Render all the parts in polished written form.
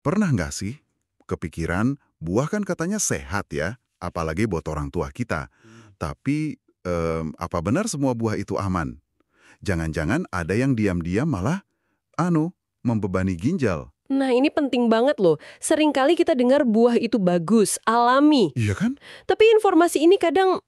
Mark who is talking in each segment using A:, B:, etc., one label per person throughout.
A: Pernah nggak sih kepikiran buah kan katanya sehat ya, apalagi buat orang tua kita. Tapi apa benar semua buah itu aman? Jangan-jangan ada yang diam-diam malah membebani ginjal.
B: Nah, ini penting banget loh. Seringkali kita dengar buah itu bagus, alami.
A: Iya kan?
B: Tapi informasi ini kadang,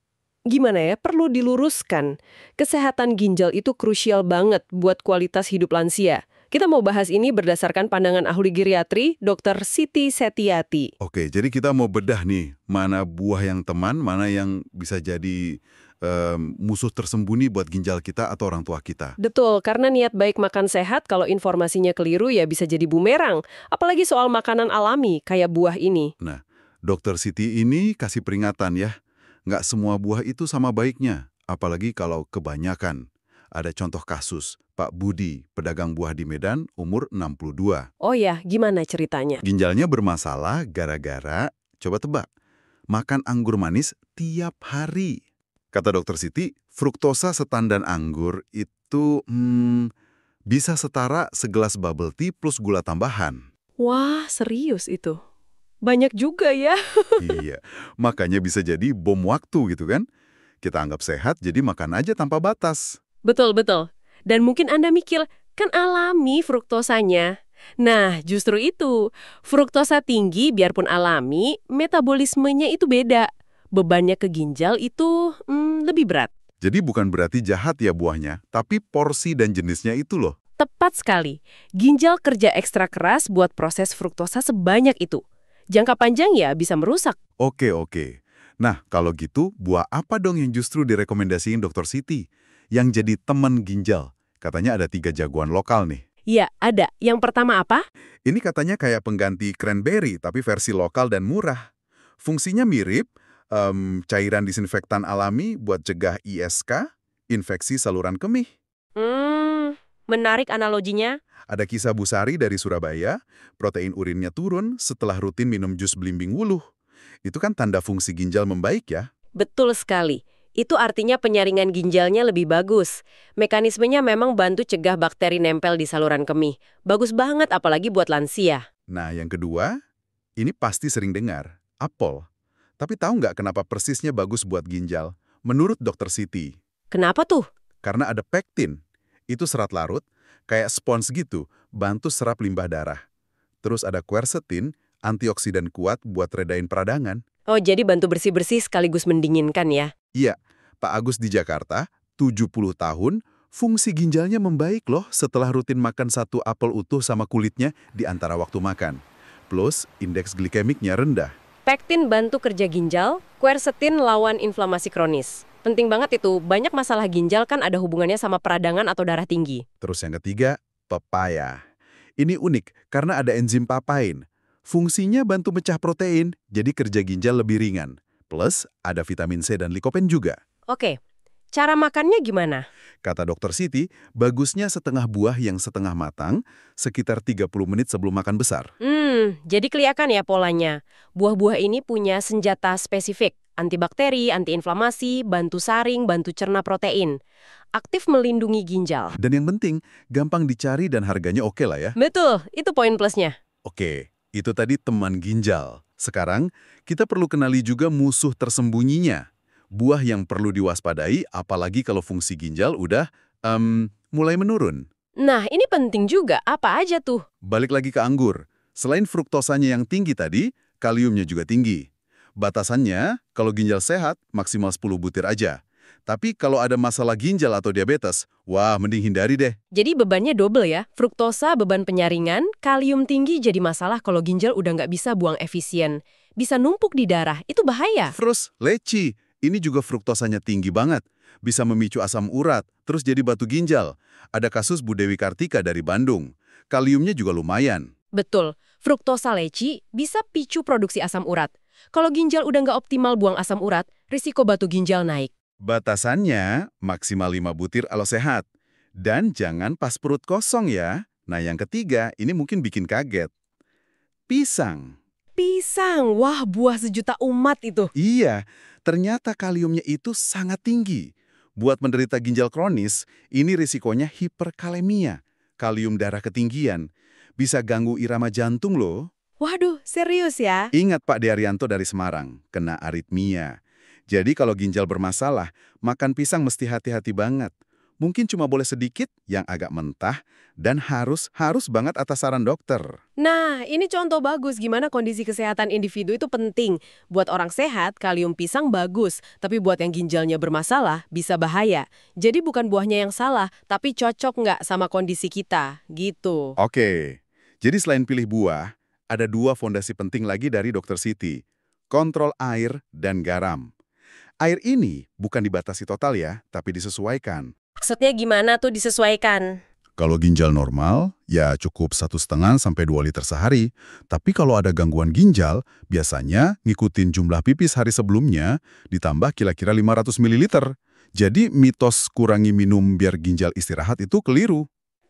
B: gimana ya, perlu diluruskan. Kesehatan ginjal itu krusial banget buat kualitas hidup lansia. Kita mau bahas ini berdasarkan pandangan ahli geriatri, Dr. Siti Setiati.
A: Oke, jadi kita mau bedah nih, mana buah yang teman, mana yang bisa jadi musuh tersembunyi buat ginjal kita atau orang tua kita.
B: Betul, karena niat baik makan sehat, kalau informasinya keliru ya bisa jadi bumerang. Apalagi soal makanan alami, kayak buah ini.
A: Nah, Dokter Siti ini kasih peringatan ya, nggak semua buah itu sama baiknya, apalagi kalau kebanyakan. Ada contoh kasus, Pak Budi, pedagang buah di Medan, umur 62.
B: Oh ya, gimana ceritanya?
A: Ginjalnya bermasalah gara-gara, coba tebak, makan anggur manis tiap hari. Kata Dokter Siti, fruktosa setandan anggur itu bisa setara segelas bubble tea plus gula tambahan.
B: Wah, serius itu. Banyak juga ya.
A: Iya, makanya bisa jadi bom waktu gitu kan. Kita anggap sehat, jadi makan aja tanpa batas.
B: Betul-betul. Dan mungkin Anda mikir, kan alami fruktosanya. Nah, justru itu. Fruktosa tinggi biarpun alami, metabolismenya itu beda. Bebannya ke ginjal itu lebih berat.
A: Jadi bukan berarti jahat ya buahnya, tapi porsi dan jenisnya itu loh.
B: Tepat sekali. Ginjal kerja ekstra keras buat proses fruktosa sebanyak itu. Jangka panjang ya bisa merusak.
A: Oke. Nah, kalau gitu, buah apa dong yang justru direkomendasiin Dokter Siti? Yang jadi teman ginjal. Katanya ada 3 jagoan lokal nih.
B: Ya, ada. Yang pertama apa?
A: Ini katanya kayak pengganti cranberry, tapi versi lokal dan murah. Fungsinya mirip, cairan disinfektan alami buat cegah ISK, infeksi saluran kemih.
B: Menarik analoginya.
A: Ada kisah Bu Sari dari Surabaya, protein urinnya turun setelah rutin minum jus belimbing wuluh. Itu kan tanda fungsi ginjal membaik ya.
B: Betul sekali. Itu artinya penyaringan ginjalnya lebih bagus. Mekanismenya memang bantu cegah bakteri nempel di saluran kemih. Bagus banget apalagi buat lansia.
A: Nah, yang kedua, ini pasti sering dengar, apel. Tapi tahu nggak kenapa persisnya bagus buat ginjal? Menurut Dokter Siti,
B: Kenapa tuh?
A: karena ada pektin. Itu serat larut, kayak spons gitu, bantu serap limbah darah. Terus ada quercetin, antioksidan kuat buat redain peradangan.
B: Oh, jadi bantu bersih-bersih sekaligus mendinginkan ya.
A: Iya, Pak Agus di Jakarta, 70 tahun, fungsi ginjalnya membaik loh setelah rutin makan 1 apel utuh sama kulitnya di antara waktu makan. Plus, indeks glikemiknya rendah.
B: Pektin bantu kerja ginjal, quercetin lawan inflamasi kronis. Penting banget itu, banyak masalah ginjal kan ada hubungannya sama peradangan atau darah tinggi.
A: Terus yang ketiga, pepaya. Ini unik karena ada enzim papain. Fungsinya bantu mecah protein, jadi kerja ginjal lebih ringan. Plus, ada vitamin C dan likopen juga.
B: Oke, cara makannya gimana?
A: Kata Dokter Siti, bagusnya setengah buah yang setengah matang, sekitar 30 menit sebelum makan besar.
B: Jadi kelihatan ya polanya. Buah-buah ini punya senjata spesifik. Antibakteri, antiinflamasi, bantu saring, bantu cerna protein. Aktif melindungi ginjal.
A: Dan yang penting, gampang dicari dan harganya oke lah ya.
B: Betul, itu poin plusnya.
A: Oke, itu tadi teman ginjal. Sekarang, kita perlu kenali juga musuh tersembunyinya. Buah yang perlu diwaspadai, apalagi kalau fungsi ginjal udah mulai menurun.
B: Nah, ini penting juga. Apa aja tuh?
A: Balik lagi ke anggur. Selain fruktosanya yang tinggi tadi, kaliumnya juga tinggi. Batasannya, kalau ginjal sehat, maksimal 10 butir aja. Tapi kalau ada masalah ginjal atau diabetes, wah mending hindari deh.
B: Jadi bebannya double ya. Fruktosa beban penyaringan, kalium tinggi jadi masalah kalau ginjal udah nggak bisa buang efisien. Bisa numpuk di darah, itu bahaya.
A: Terus, leci. Ini juga fruktosanya tinggi banget. Bisa memicu asam urat, terus jadi batu ginjal. Ada kasus Bu Dewi Kartika dari Bandung. Kaliumnya juga lumayan.
B: Betul, fruktosa leci bisa picu produksi asam urat. Kalau ginjal udah nggak optimal buang asam urat, risiko batu ginjal naik.
A: Batasannya maksimal 5 butir kalau sehat. Dan jangan pas perut kosong ya. Nah yang ketiga, ini mungkin bikin kaget. Pisang.
B: Pisang, wah buah sejuta umat itu.
A: Iya, ternyata kaliumnya itu sangat tinggi. Buat menderita ginjal kronis, ini risikonya hiperkalemia. Kalium darah ketinggian. Bisa ganggu irama jantung loh.
B: Waduh, serius ya?
A: Ingat Pak Dearyanto dari Semarang, kena aritmia. Jadi kalau ginjal bermasalah, makan pisang mesti hati-hati banget. Mungkin cuma boleh sedikit, yang agak mentah, dan harus banget atas saran dokter.
B: Nah, ini contoh bagus gimana kondisi kesehatan individu itu penting. Buat orang sehat, kalium pisang bagus. Tapi buat yang ginjalnya bermasalah, bisa bahaya. Jadi bukan buahnya yang salah, tapi cocok nggak sama kondisi kita. Gitu.
A: Oke, jadi selain pilih buah, ada dua fondasi penting lagi dari Dokter Siti. Kontrol air dan garam. Air ini bukan dibatasi total ya, tapi disesuaikan.
B: Maksudnya gimana tuh disesuaikan?
A: Kalau ginjal normal, ya cukup 1,5–2 liter sehari. Tapi kalau ada gangguan ginjal, biasanya ngikutin jumlah pipis hari sebelumnya, ditambah kira-kira 500 ml. Jadi mitos kurangi minum biar ginjal istirahat itu keliru.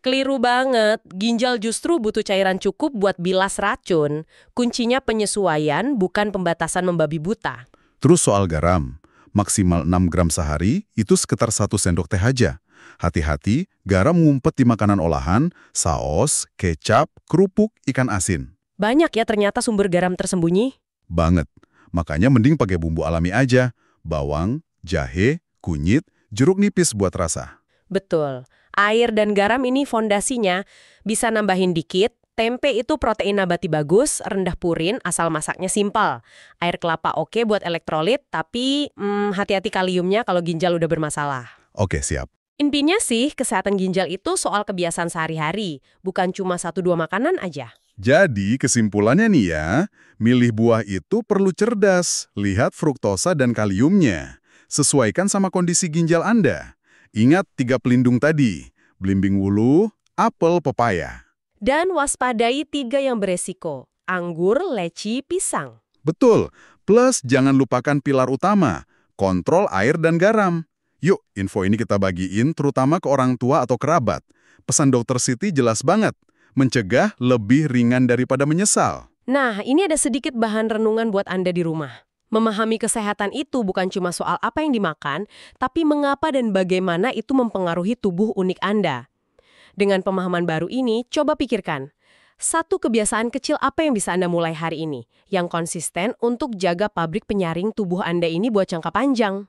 B: Keliru banget, ginjal justru butuh cairan cukup buat bilas racun. Kuncinya penyesuaian, bukan pembatasan membabi buta.
A: Terus soal garam, maksimal 6 gram sehari itu sekitar 1 sendok teh aja. Hati-hati, garam ngumpet di makanan olahan, saus, kecap, kerupuk, ikan asin.
B: Banyak ya ternyata sumber garam tersembunyi.
A: Banget. Makanya mending pakai bumbu alami aja. Bawang, jahe, kunyit, jeruk nipis buat rasa.
B: Betul. Air dan garam ini fondasinya. Bisa nambahin dikit. Tempe itu protein nabati bagus, rendah purin, asal masaknya simpel. Air kelapa oke buat elektrolit, tapi hati-hati kaliumnya kalau ginjal udah bermasalah.
A: Oke, siap.
B: Intinya sih, kesehatan ginjal itu soal kebiasaan sehari-hari, bukan cuma 1-2 makanan aja.
A: Jadi kesimpulannya nih ya, milih buah itu perlu cerdas. Lihat fruktosa dan kaliumnya. Sesuaikan sama kondisi ginjal Anda. Ingat 3 pelindung tadi, belimbing wulu, apel, pepaya.
B: Dan waspadai 3 yang beresiko, anggur, leci, pisang.
A: Betul, plus jangan lupakan pilar utama, kontrol air dan garam. Yuk, info ini kita bagiin terutama ke orang tua atau kerabat. Pesan Dokter Siti jelas banget, mencegah lebih ringan daripada menyesal.
B: Nah, ini ada sedikit bahan renungan buat Anda di rumah. Memahami kesehatan itu bukan cuma soal apa yang dimakan, tapi mengapa dan bagaimana itu mempengaruhi tubuh unik Anda. Dengan pemahaman baru ini, coba pikirkan. Satu kebiasaan kecil apa yang bisa Anda mulai hari ini, yang konsisten untuk jaga pabrik penyaring tubuh Anda ini buat jangka panjang.